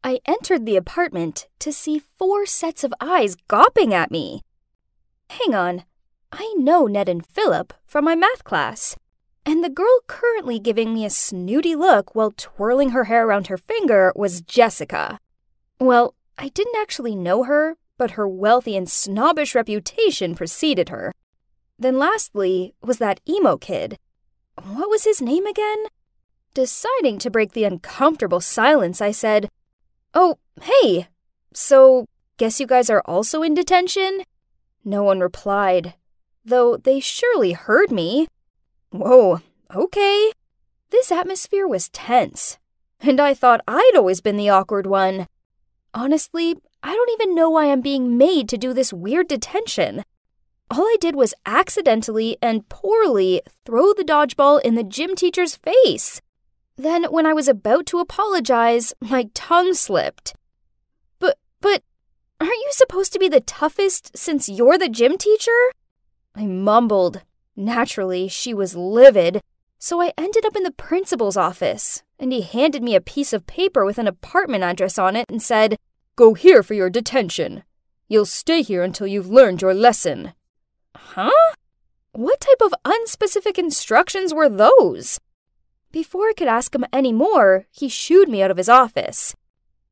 I entered the apartment to see 4 sets of eyes gawping at me. Hang on, I know Ned and Philip from my math class, and the girl currently giving me a snooty look while twirling her hair around her finger was Jessica. Well, I didn't actually know her, but her wealthy and snobbish reputation preceded her. Then lastly was that emo kid. What was his name again? Deciding to break the uncomfortable silence, I said, "Oh, hey, so guess you guys are also in detention?" No one replied, though they surely heard me. Whoa, okay. This atmosphere was tense, and I thought I'd always been the awkward one. Honestly, I don't even know why I'm being made to do this weird detention. All I did was accidentally and poorly throw the dodgeball in the gym teacher's face. Then, when I was about to apologize, my tongue slipped. But, aren't you supposed to be the toughest since you're the gym teacher? I mumbled. Naturally, she was livid, so I ended up in the principal's office, and he handed me a piece of paper with an apartment address on it and said, "Go here for your detention. You'll stay here until you've learned your lesson." Huh? What type of unspecific instructions were those? Before I could ask him any more, he shooed me out of his office.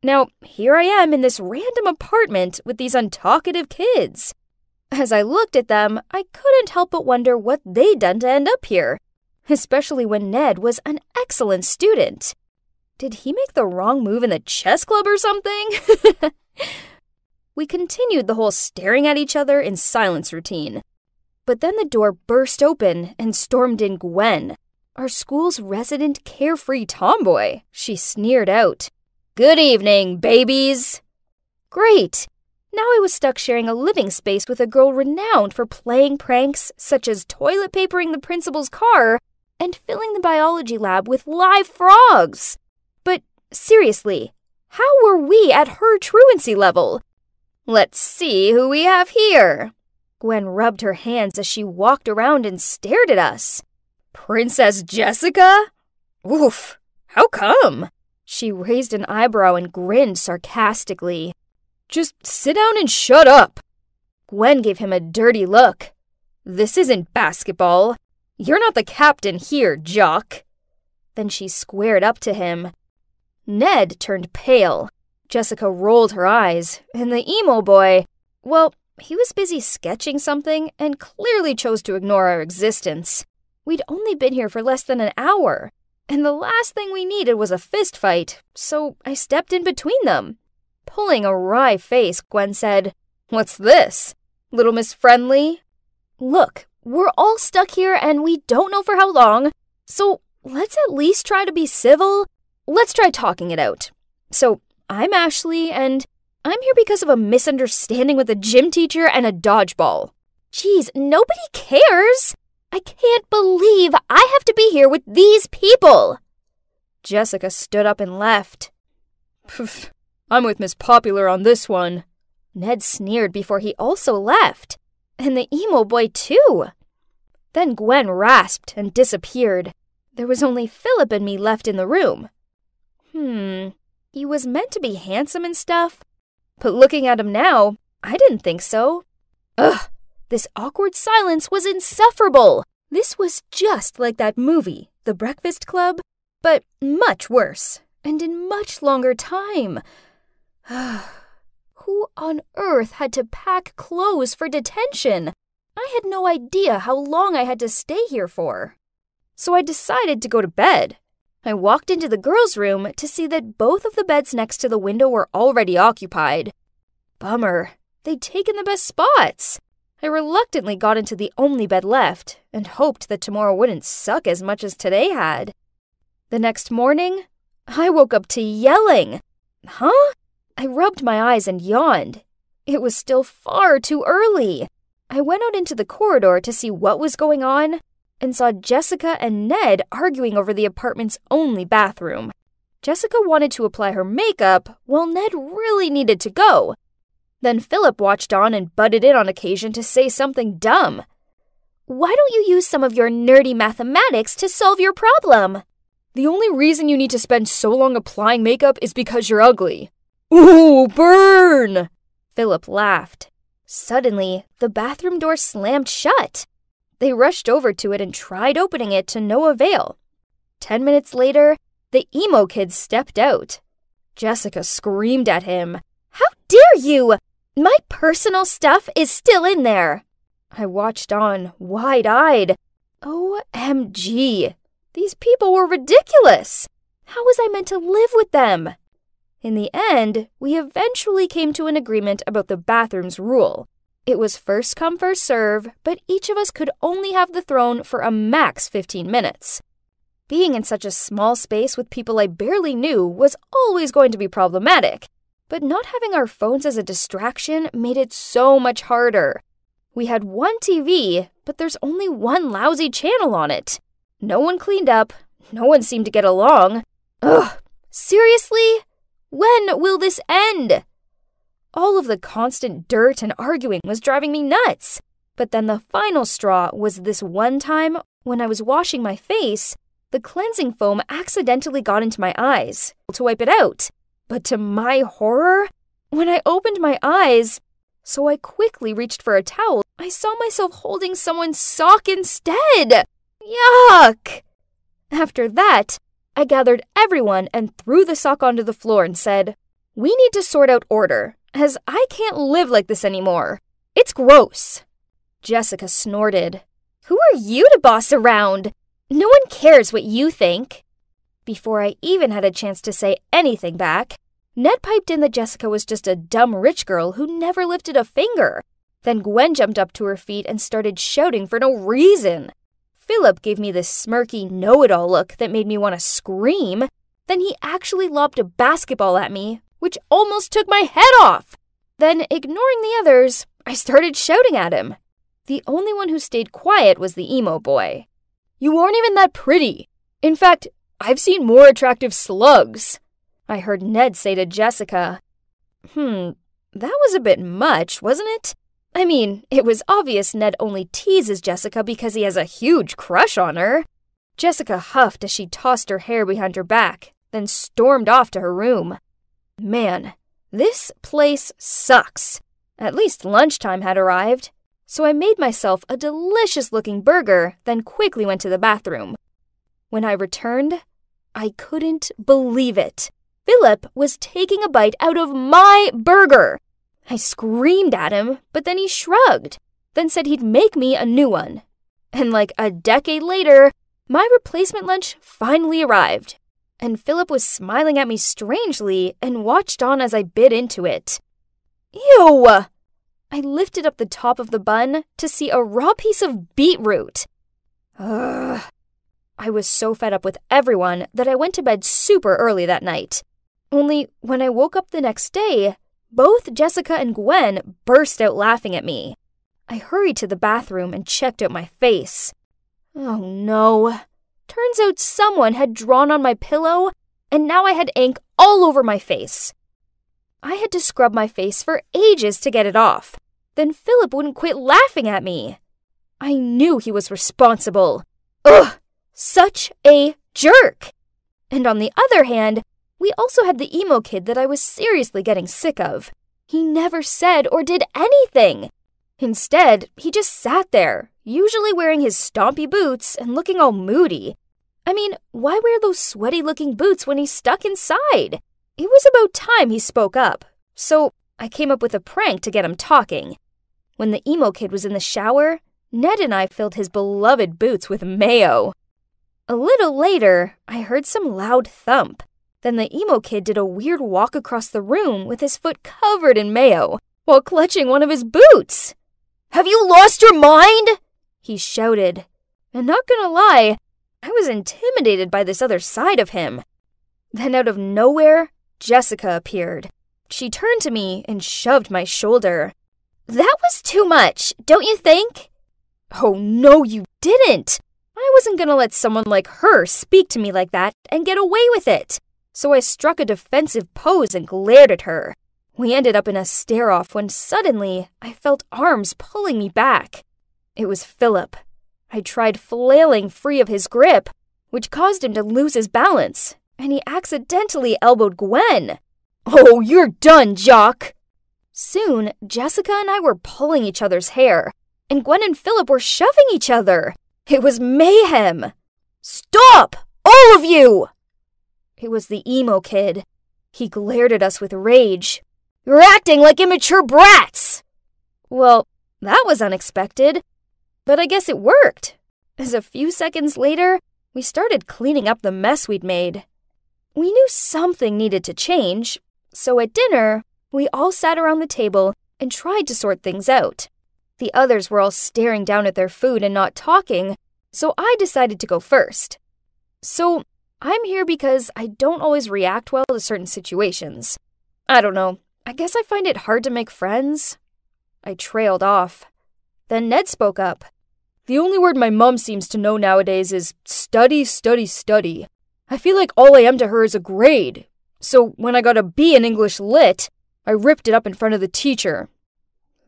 Now, here I am in this random apartment with these untalkative kids. As I looked at them, I couldn't help but wonder what they'd done to end up here, especially when Ned was an excellent student. Did he make the wrong move in the chess club or something? We continued the whole staring at each other in silence routine. But then the door burst open and stormed in Gwen, our school's resident carefree tomboy. She sneered out, "Good evening, babies." Great! Now I was stuck sharing a living space with a girl renowned for playing pranks such as toilet papering the principal's car and filling the biology lab with live frogs. But seriously, how were we at her truancy level? Let's see who we have here. Gwen rubbed her hands as she walked around and stared at us. Princess Jessica? Oof, how come? She raised an eyebrow and grinned sarcastically. Just sit down and shut up. Gwen gave him a dirty look. This isn't basketball. You're not the captain here, jock. Then she squared up to him. Ned turned pale. Jessica rolled her eyes, and the emo boy, well, he was busy sketching something and clearly chose to ignore our existence. We'd only been here for less than an hour, and the last thing we needed was a fist fight, so I stepped in between them. Pulling a wry face, Gwen said, "What's this? Little Miss Friendly?" Look, we're all stuck here and we don't know for how long, so let's at least try to be civil. Let's try talking it out. So, I'm Ashley, and I'm here because of a misunderstanding with a gym teacher and a dodgeball. Geez, nobody cares! I can't believe I have to be here with these people! Jessica stood up and left. Pff, I'm with Miss Popular on this one. Ned sneered before he also left. And the emo boy, too. Then Gwen rasped and disappeared. There was only Philip and me left in the room. He was meant to be handsome and stuff, but looking at him now, I didn't think so. Ugh, this awkward silence was insufferable. This was just like that movie, The Breakfast Club, but much worse, and in much longer time. Who on earth had to pack clothes for detention? I had no idea how long I had to stay here for. So I decided to go to bed. I walked into the girls' room to see that both of the beds next to the window were already occupied. Bummer. They'd taken the best spots. I reluctantly got into the only bed left and hoped that tomorrow wouldn't suck as much as today had. The next morning, I woke up to yelling. Huh? I rubbed my eyes and yawned. It was still far too early. I went out into the corridor to see what was going on and saw Jessica and Ned arguing over the apartment's only bathroom. Jessica wanted to apply her makeup, while Ned really needed to go. Then Philip watched on and butted in on occasion to say something dumb. Why don't you use some of your nerdy mathematics to solve your problem? The only reason you need to spend so long applying makeup is because you're ugly. Ooh, burn! Philip laughed. Suddenly, the bathroom door slammed shut. They rushed over to it and tried opening it to no avail. 10 minutes later, the emo kid stepped out. Jessica screamed at him. How dare you! My personal stuff is still in there. I watched on, wide-eyed. OMG! These people were ridiculous! How was I meant to live with them? In the end, we eventually came to an agreement about the bathroom's rule. It was first come, first serve, but each of us could only have the throne for a max 15 minutes. Being in such a small space with people I barely knew was always going to be problematic, but not having our phones as a distraction made it so much harder. We had one TV, but there's only one lousy channel on it. No one cleaned up, no one seemed to get along. Ugh, seriously? When will this end? All of the constant dirt and arguing was driving me nuts. But then the final straw was this one time when I was washing my face, the cleansing foam accidentally got into my eyes to wipe it out. But to my horror, when I opened my eyes, so I quickly reached for a towel, I saw myself holding someone's sock instead. Yuck! After that, I gathered everyone and threw the sock onto the floor and said, "We need to sort out order, as I can't live like this anymore. It's gross." Jessica snorted. "Who are you to boss around? No one cares what you think." Before I even had a chance to say anything back, Ned piped in that Jessica was just a dumb rich girl who never lifted a finger. Then Gwen jumped up to her feet and started shouting for no reason. Philip gave me this smirky know-it-all look that made me want to scream. Then he actually lobbed a basketball at me, which almost took my head off. Then, ignoring the others, I started shouting at him. The only one who stayed quiet was the emo boy. "You aren't even that pretty. In fact, I've seen more attractive slugs," I heard Ned say to Jessica. That was a bit much, wasn't it? I mean, it was obvious Ned only teases Jessica because he has a huge crush on her. Jessica huffed as she tossed her hair behind her back, then stormed off to her room. Man, this place sucks. At least lunchtime had arrived. So I made myself a delicious-looking burger, then quickly went to the bathroom. When I returned, I couldn't believe it. Philip was taking a bite out of my burger. I screamed at him, but then he shrugged, then said he'd make me a new one. And like a decade later, my replacement lunch finally arrived. And Philip was smiling at me strangely and watched on as I bit into it. Ew! I lifted up the top of the bun to see a raw piece of beetroot. Ugh. I was so fed up with everyone that I went to bed super early that night. Only when I woke up the next day, both Jessica and Gwen burst out laughing at me. I hurried to the bathroom and checked out my face. Oh no. Turns out someone had drawn on my pillow, and now I had ink all over my face. I had to scrub my face for ages to get it off. Then Philip wouldn't quit laughing at me. I knew he was responsible. Ugh! Such a jerk! And on the other hand, we also had the emo kid that I was seriously getting sick of. He never said or did anything. Instead, he just sat there, usually wearing his stompy boots and looking all moody. I mean, why wear those sweaty-looking boots when he's stuck inside? It was about time he spoke up, so I came up with a prank to get him talking. When the emo kid was in the shower, Ned and I filled his beloved boots with mayo. A little later, I heard some loud thump. Then the emo kid did a weird walk across the room with his foot covered in mayo, while clutching one of his boots. "Have you lost your mind?" he shouted. And not gonna lie, I was intimidated by this other side of him. Then out of nowhere, Jessica appeared. She turned to me and shoved my shoulder. "That was too much, don't you think?" "Oh, no, you didn't. I wasn't gonna let someone like her speak to me like that and get away with it." So I struck a defensive pose and glared at her. We ended up in a stare-off when suddenly I felt arms pulling me back. It was Philip. I tried flailing free of his grip, which caused him to lose his balance, and he accidentally elbowed Gwen. Oh, you're done, Jock! Soon, Jessica and I were pulling each other's hair, and Gwen and Philip were shoving each other. It was mayhem. Stop! All of you! It was the emo kid. He glared at us with rage. You're acting like immature brats! Well, that was unexpected, but I guess it worked, as a few seconds later, we started cleaning up the mess we'd made. We knew something needed to change, so at dinner, we all sat around the table and tried to sort things out. The others were all staring down at their food and not talking, so I decided to go first. So, I'm here because I don't always react well to certain situations. I don't know, I guess I find it hard to make friends. I trailed off. Then Ned spoke up. The only word my mom seems to know nowadays is study, study, study. I feel like all I am to her is a grade. So when I got a B in English Lit, I ripped it up in front of the teacher.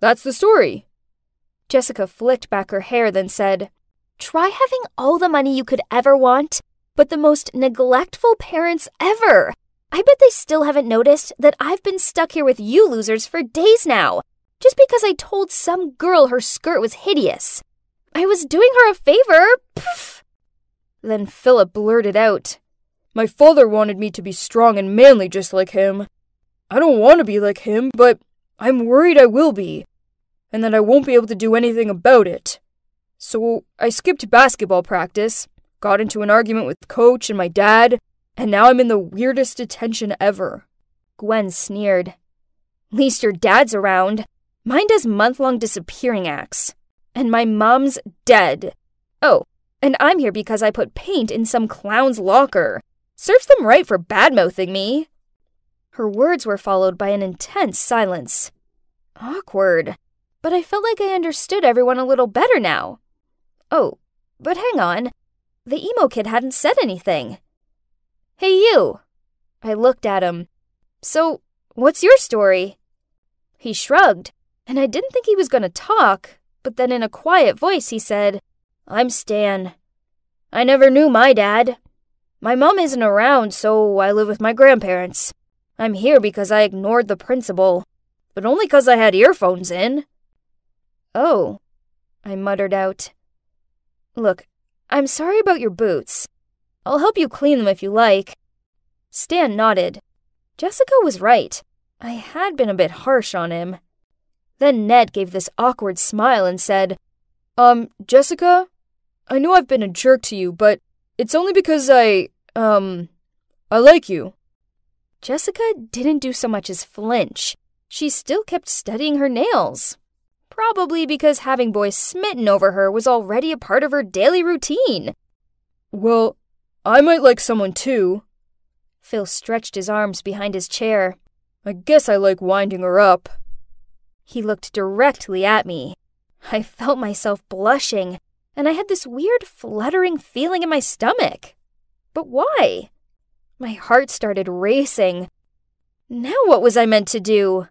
That's the story. Jessica flicked back her hair, then said, Try having all the money you could ever want, but the most neglectful parents ever. I bet they still haven't noticed that I've been stuck here with you losers for days now, just because I told some girl her skirt was hideous. I was doing her a favor. Poof. Then Philip blurted out, My father wanted me to be strong and manly just like him. I don't want to be like him, but I'm worried I will be, and that I won't be able to do anything about it. So I skipped basketball practice, got into an argument with Coach and my dad, and now I'm in the weirdest detention ever. Gwen sneered. Least your dad's around. Mine does month-long disappearing acts. And my mom's dead. Oh, and I'm here because I put paint in some clown's locker. Serves them right for bad-mouthing me. Her words were followed by an intense silence. Awkward. But I felt like I understood everyone a little better now. Oh, but hang on. The emo kid hadn't said anything. Hey, you. I looked at him. So, what's your story? He shrugged, and I didn't think he was going to talk, but then in a quiet voice he said, I'm Stan. I never knew my dad. My mom isn't around, so I live with my grandparents. I'm here because I ignored the principal, but only because I had earphones in. Oh, I muttered out. Look, I'm sorry about your boots. I'll help you clean them if you like. Stan nodded. Jessica was right. I had been a bit harsh on him. Then Ned gave this awkward smile and said, Jessica, I know I've been a jerk to you, but it's only because I like you. Jessica didn't do so much as flinch. She still kept studying her nails. Probably because having boys smitten over her was already a part of her daily routine. Well, I might like someone too. Phil stretched his arms behind his chair. I guess I like winding her up. He looked directly at me. I felt myself blushing, and I had this weird fluttering feeling in my stomach. But why? My heart started racing. Now what was I meant to do?